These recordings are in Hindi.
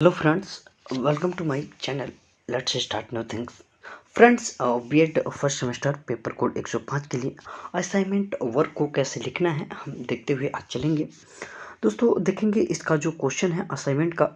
Hello friends, welcome to my channel. Let's start new things. Friends B Ed first semester paper code 105 के लिए असाइनमेंट वर्क को कैसे लिखना है हम देखते हुए आज चलेंगे। दोस्तों देखेंगे इसका जो क्वेश्चन है असाइनमेंट का,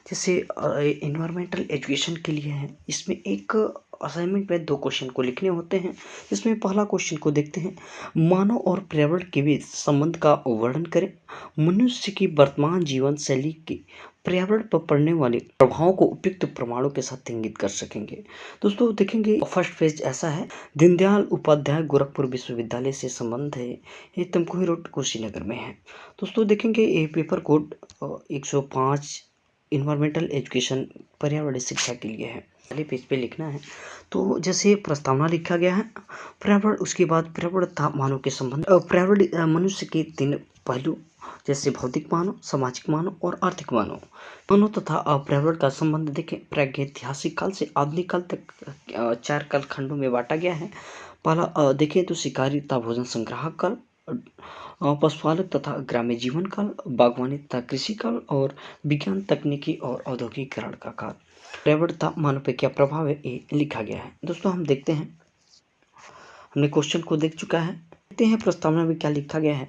जैसे इन्वायरमेंटल एजुकेशन के लिए है। इसमें एक असाइनमेंट में दो क्वेश्चन को लिखने होते हैं। इसमें पहला क्वेश्चन को देखते हैं, मानव और पर्यावरण के बीच संबंध का वर्णन करें। मनुष्य की वर्तमान जीवन शैली के पर्यावरण पर पड़ने वाले प्रभावों को उपयुक्त प्रमाणों के साथ इंगित कर सकेंगे। दोस्तों देखेंगे फर्स्ट पेज ऐसा है, दीनदयाल उपाध्याय गोरखपुर विश्वविद्यालय से संबंध है, ये तमकुही रोड कुशीनगर में है। दोस्तों देखेंगे ये पेपर कोड 105 इन्वायरमेंटल एजुकेशन पर्यावरण शिक्षा के लिए है। पहले पेज पे लिखना है तो जैसे प्रस्तावना लिखा गया है, पर्यावरण, उसके बाद पर्यावरण तथा मानव के संबंध। पर्यावरण मनुष्य के तीन पहलू, जैसे भौतिक मानव, सामाजिक मानव और आर्थिक मानव। मानव तथा पर्यावरण का संबंध देखें, प्रागैतिहासिक काल से आधुनिक काल तक 4 कालखंडों में बांटा गया है। पहला देखें तो शिकारी तथा भोजन संग्राहक काल, पशुपालक तथा ग्राम्य जीवन काल, बागवानी तथा कृषि काल और विज्ञान, तकनीकी और औद्योगिकीकरण का काल। पर्यावरण तथा मानव पे क्या प्रभाव है ये लिखा गया है। दोस्तों हम देखते हैं, हमने क्वेश्चन को देख चुका है, देखते हैं प्रस्तावना में क्या लिखा गया है।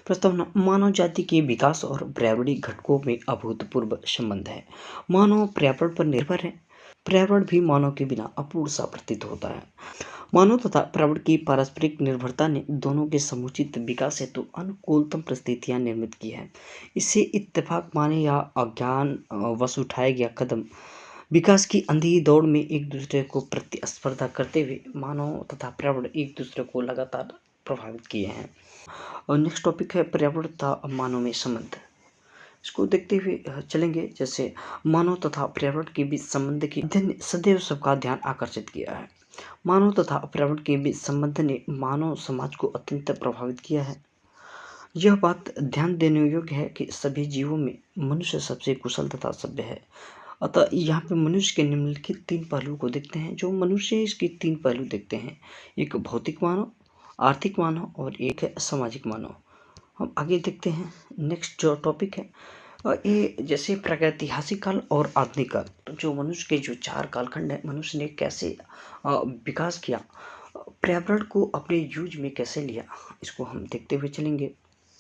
प्रस्तावना, मानव जाति के विकास और पर्यावरणीय घटकों में अभूतपूर्व संबंध है। मानव पर्यावरण पर निर्भर है, पर्यावरण भी मानव के बिना अपूर्ण सा प्रतीत होता है। मानव तथा पर्यावरण की पारस्परिक निर्भरता ने दोनों के समुचित विकास हेतु अनुकूलतम परिस्थितियां निर्मित की है। इससे इत्तेफाक माने या अज्ञान वश उठाया गया कदम विकास की अंधी दौड़ में एक दूसरे को प्रतिस्पर्धा करते हुए मानव तथा पर्यावरण एक दूसरे को लगातार प्रभावित किए हैं। और नेक्स्ट टॉपिक है पर्यावरण तथा मानव में संबंध। इसको देखते हुए चलेंगे, जैसे मानव तथा पर्यावरण के बीच संबंध की अध्ययन सदैव सबका ध्यान आकर्षित किया है। मानव तथा पर्यावरण के बीच संबंध ने मानव समाज को अत्यंत प्रभावित किया है। यह बात ध्यान देने योग्य है कि सभी जीवों में मनुष्य सबसे कुशल तथा सभ्य है। अतः यहाँ पे मनुष्य के निम्नलिखित 3 पहलुओं को देखते हैं। जो मनुष्य है इसके 3 पहलू देखते हैं, एक भौतिक मानव, आर्थिक मानव और एक है सामाजिक मानव। हम आगे देखते हैं, नेक्स्ट जो टॉपिक है ये जैसे प्रागैतिहासिक काल और आधुनिक काल। तो जो मनुष्य के जो 4 कालखंड है, मनुष्य ने कैसे विकास किया, पर्यावरण को अपने यूज में कैसे लिया, इसको हम देखते हुए चलेंगे।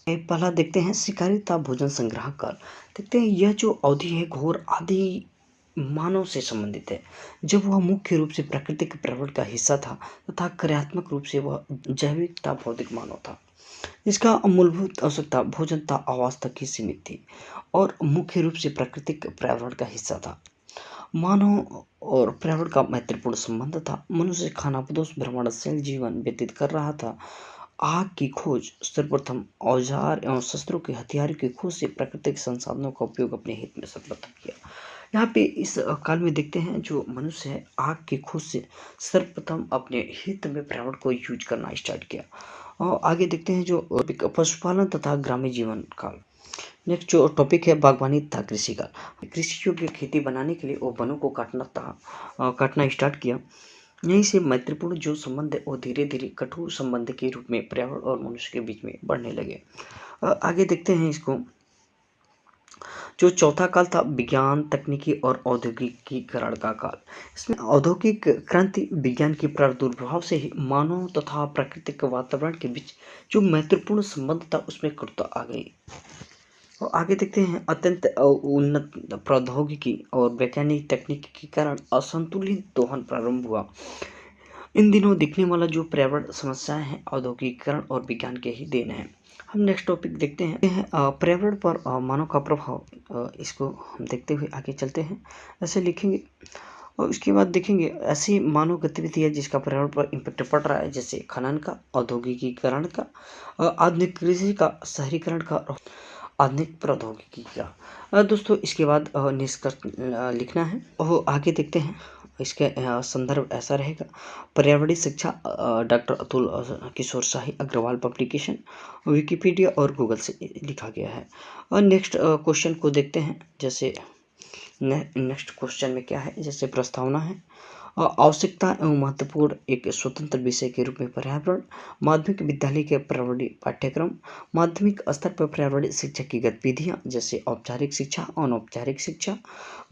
पहला देखते हैं शिकारी तथा भोजन संग्राहक काल। देखते हैं यह जो अवधि है घोर आदि मानव से संबंधित है, जब वह मुख्य रूप से प्राकृतिक पर्यावरण का हिस्सा था तथा कार्यात्मक रूप से वह जैविक तथा भौतिक मानव था। इसका मूलभूत आवश्यकता भोजन तथा आवास तक ही सीमित थी और मुख्य रूप से प्राकृतिक पर्यावरण का हिस्सा था। मानव और पर्यावरण का महत्वपूर्ण संबंध था। मनुष्य खानाबदोश भ्रमणशील जीवन व्यतीत कर रहा था। आग की खोज, सर्वप्रथम औजार एवं शस्त्रों के हथियारों की खोज से प्राकृतिक संसाधनों का उपयोग अपने हित में सर्वप्रथम किया। यहाँ पे इस काल में देखते हैं जो मनुष्य है आग की खोज से सर्वप्रथम अपने हित में पर्यावरण को यूज करना स्टार्ट किया। और आगे देखते हैं जो पशुपालन तथा ग्रामीण जीवन काल। नेक्स्ट जो टॉपिक है बागवानी तथा कृषि का। कृषि योग्य खेती बनाने के लिए वो वनों को काटना स्टार्ट किया। यहीं से महत्वपूर्ण जो संबंध है वो धीरे धीरे कठोर संबंध के रूप में पर्यावरण और मनुष्य के बीच में बढ़ने लगे। आगे देखते हैं इसको, जो चौथा काल था विज्ञान, तकनीकी और औद्योगिकीकरण का काल। इसमें औद्योगिक क्रांति, विज्ञान के प्रादुर्भाव से ही मानव तथा प्राकृतिक वातावरण के बीच जो महत्वपूर्ण संबंध था उसमें कटुता आ गई। और आगे देखते हैं अत्यंत उन्नत प्रौद्योगिकी और वैज्ञानिक तकनीक के कारण असंतुलित दोहन प्रारंभ हुआ। इन दिनों दिखने वाला जो पर्यावरण समस्याएं हैं औद्योगिकीकरण और विज्ञान के ही देन है। हम नेक्स्ट टॉपिक देखते हैं पर्यावरण पर मानव का प्रभाव। इसको हम देखते हुए आगे चलते हैं, ऐसे लिखेंगे और उसके बाद देखेंगे ऐसी मानव गतिविधि है जिसका पर्यावरण पर इम्पैक्ट पड़ रहा है, जैसे खनन का, औद्योगिकीकरण का, आधुनिक कृषि का, शहरीकरण का, आधुनिक प्रौद्योगिकी का। दोस्तों इसके बाद निष्कर्ष लिखना है और आगे देखते हैं। इसके संदर्भ ऐसा रहेगा, पर्यावरणीय शिक्षा डॉक्टर अतुल किशोर शाही अग्रवाल पब्लिकेशन, विकिपीडिया और गूगल से लिखा गया है। और नेक्स्ट क्वेश्चन को देखते हैं, जैसे नेक्स्ट क्वेश्चन में क्या है, जैसे प्रस्तावना है आवश्यकता एवं महत्वपूर्ण एक स्वतंत्र विषय के रूप में पर्यावरण। माध्यमिक विद्यालय के पर्यावरणीय पाठ्यक्रम। माध्यमिक स्तर पर पर्यावरणीय शिक्षा की गतिविधियाँ जैसे औपचारिक शिक्षा, अनौपचारिक शिक्षा।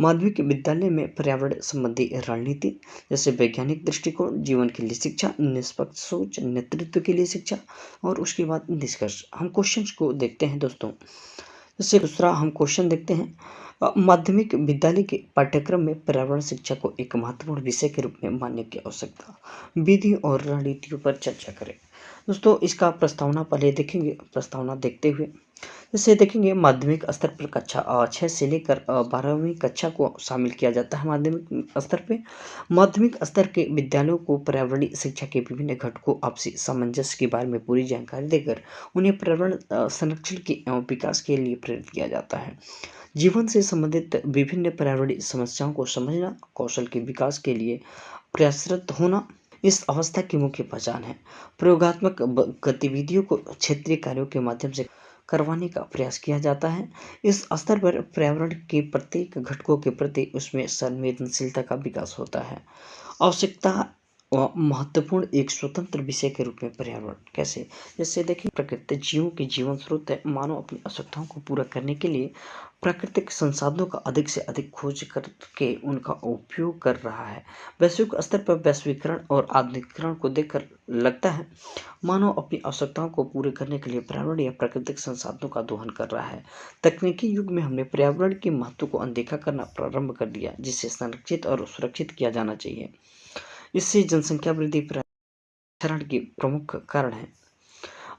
माध्यमिक विद्यालय में पर्यावरण संबंधी रणनीति जैसे वैज्ञानिक दृष्टिकोण, जीवन के लिए शिक्षा, निष्पक्ष सोच, नेतृत्व के लिए शिक्षा। और उसके बाद निष्कर्ष। हम क्वेश्चंस को देखते हैं दोस्तों। जैसे दूसरा हम क्वेश्चन देखते हैं, माध्यमिक विद्यालय के पाठ्यक्रम में पर्यावरण शिक्षा को एक महत्वपूर्ण विषय के रूप में मानने की आवश्यकता, विधि और रणनीतियों पर चर्चा करें। दोस्तों इसका प्रस्तावना पहले देखेंगे। प्रस्तावना देखते हुए जैसे देखेंगे, माध्यमिक स्तर पर कक्षा 6 से लेकर 12वीं कक्षा को शामिल किया जाता है। माध्यमिक स्तर पे माध्यमिक स्तर के विद्यालयों को पर्यावरणीय शिक्षा के विभिन्न घटकों, आपसी सामंजस्य के बारे में पूरी जानकारी देकर उन्हें पर्यावरण संरक्षण के विकास के लिए प्रेरित किया जाता है। जीवन से संबंधित विभिन्न पर्यावरणीय समस्याओं को समझना, कौशल के विकास के लिए प्रयासरत होना इस अवस्था की मुख्य पहचान है। प्रयोगात्मक गतिविधियों को क्षेत्रीय कार्यों के माध्यम से करवाने का प्रयास किया जाता है। इस स्तर पर पर्यावरण के प्रत्येक घटकों के प्रति उसमें संवेदनशीलता का विकास होता है। आवश्यकता व महत्वपूर्ण एक स्वतंत्र विषय के रूप में पर्यावरण कैसे, जैसे देखिए, प्रकृति जीवों के जीवन स्रोत है। मानव अपनी आवश्यकताओं को पूरा करने के लिए प्राकृतिक संसाधनों का अधिक से अधिक खोज करके उनका उपयोग कर रहा है। वैश्विक स्तर पर वैश्वीकरण और आधुनिकीकरण को देखकर लगता है मानव अपनी आवश्यकताओं को पूरे करने के लिए पर्यावरण या प्राकृतिक संसाधनों का दोहन कर रहा है। तकनीकी युग में हमने पर्यावरण के महत्व को अनदेखा करना प्रारंभ कर दिया, जिसे संरक्षित और सुरक्षित किया जाना चाहिए। इससे जनसंख्या वृद्धि पर्यावरण के प्रमुख कारण है।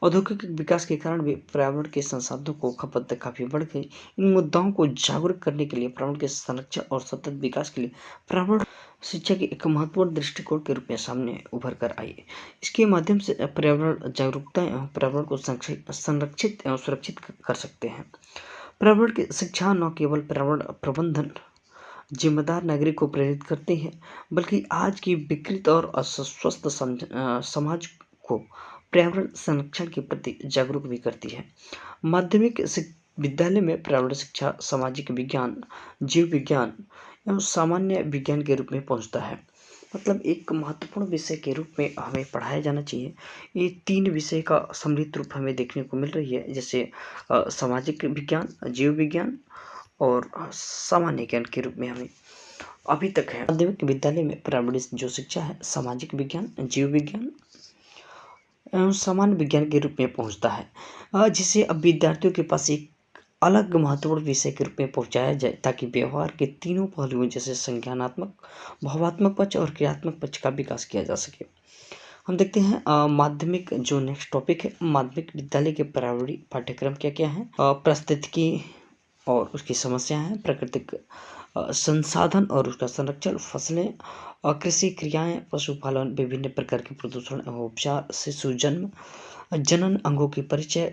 औद्योगिक विकास के कारण भी पर्यावरण के संसाधनों को खपत काफी बढ़ गई। इन मुद्दाओं को जागरूक करने के लिए, पर्यावरण के संरक्षण और सतत विकास के लिए पर्यावरण शिक्षा के एक महत्वपूर्ण दृष्टिकोण के रूप में सामने उभर कर आई। इसके माध्यम से पर्यावरण जागरूकता एवं पर्यावरण को संरक्षित एवं सुरक्षित कर सकते हैं। पर्यावरण की शिक्षा न केवल पर्यावरण प्रबंधन जिम्मेदार नागरिक को प्रेरित करते हैं, बल्कि आज की विकृत और अस्वस्थ समाज को पर्यावरण संरक्षण के प्रति जागरूक भी करती है। माध्यमिक विद्यालय में पर्यावरण शिक्षा सामाजिक विज्ञान, जीव विज्ञान एवं सामान्य विज्ञान के रूप में पहुंचता है। मतलब एक महत्वपूर्ण विषय के रूप में हमें पढ़ाया जाना चाहिए। ये 3 विषय का सम्मिलित रूप हमें देखने को मिल रही है, जैसे सामाजिक विज्ञान, जीव विज्ञान और सामान्य ज्ञान के रूप में हमें अभी तक है। माध्यमिक विद्यालय में पर्यावरणीय जो शिक्षा है सामाजिक विज्ञान, जीव विज्ञान एवं सामान्य विज्ञान के रूप में पहुंचता है, जिसे अब विद्यार्थियों के पास एक अलग महत्वपूर्ण विषय के रूप में पहुंचाया जाए, ताकि व्यवहार के तीनों पहलुओं जैसे संज्ञानात्मक, भावात्मक पक्ष और क्रियात्मक पक्ष का विकास किया जा सके। हम देखते हैं माध्यमिक जो नेक्स्ट टॉपिक है, माध्यमिक विद्यालय के पर्यावरणीय पाठ्यक्रम क्या क्या है। पारिस्थितिकी और उसकी समस्याएं हैं, प्राकृतिक संसाधन और उसका संरक्षण, फसलें, कृषि क्रियाएं, पशुपालन, विभिन्न प्रकार के प्रदूषण एवं उपचार, शिशु जन्म, जनन, अंगों की परिचय,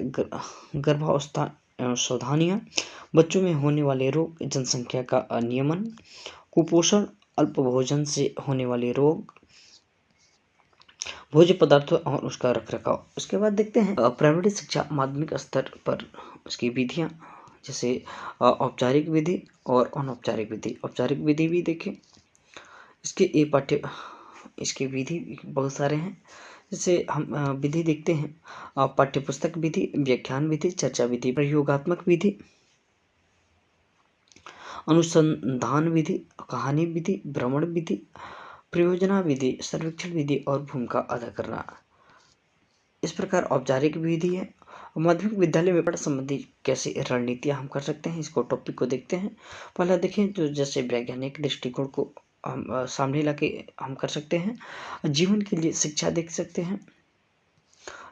गर्भावस्था एवं सावधानियाँ, बच्चों में होने वाले रोग, जनसंख्या का नियमन, कुपोषण, अल्प भोजन से होने वाले रोग, भोज्य पदार्थों और उसका रखरखाव। उसके बाद देखते हैं प्राइमरी शिक्षा माध्यमिक स्तर पर उसकी विधियाँ, जैसे औपचारिक विधि और अनौपचारिक विधि। औपचारिक विधि भी देखें, इसके विधि बहुत सारे हैं। जैसे हम विधि देखते हैं, पाठ्यपुस्तक विधि, व्याख्यान विधि, चर्चा विधि, प्रयोगात्मक विधि, अनुसंधान विधि, कहानी विधि, भ्रमण विधि, प्रयोजना विधि, सर्वेक्षण विधि और भूमिका अदा करना। इस प्रकार औपचारिक विधि है। माध्यमिक विद्यालय में पढ़ाई संबंधी कैसी रणनीतियाँ हम कर सकते हैं, इसको टॉपिक को देखते हैं। पहला देखें तो जैसे वैज्ञानिक दृष्टिकोण को हम सामने लाके हम कर सकते हैं। जीवन के लिए शिक्षा देख सकते हैं,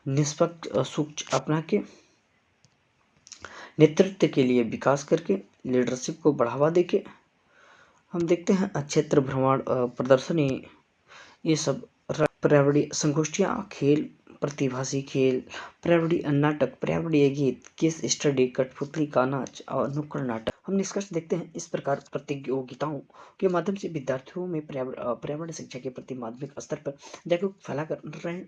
निष्पक्ष सोच अपना के, नेतृत्व के लिए विकास करके, लीडरशिप को बढ़ावा देके हम देखते हैं क्षेत्र भ्रमण, प्रदर्शनी, ये सब पर्यावरणीय संगोष्ठियाँ, खेल, प्रतिभासी खेल, पर्यावरणीय नाटक, पर्यावरणीय गीत, केस स्टडी, कठपुतली का नाच और नुक्कड़ नाटक। हम निष्कर्ष देखते हैं इस प्रकार प्रतियोगिताओं के माध्यम से विद्यार्थियों में पर्यावरण शिक्षा के प्रति माध्यमिक स्तर पर जागरूक फैलाकर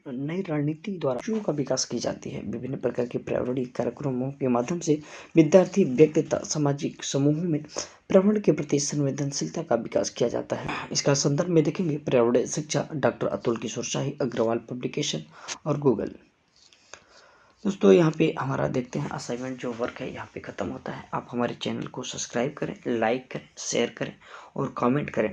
नई रणनीति द्वारा रुचियों का विकास की जाती है। विभिन्न प्रकार के पर्यावरणीय कार्यक्रमों के माध्यम से विद्यार्थी व्यक्तिगत सामाजिक समूहों में पर्यावरण के प्रति संवेदनशीलता का विकास किया जाता है। इसका संदर्भ में देखेंगे पर्यावरण शिक्षा, डॉक्टर अतुल किशोर शाही, अग्रवाल पब्लिकेशन और गूगल। दोस्तों यहाँ पे हमारा देखते हैं असाइनमेंट जो वर्क है यहाँ पे ख़त्म होता है। आप हमारे चैनल को सब्सक्राइब करें, लाइक करें, शेयर करें और कमेंट करें।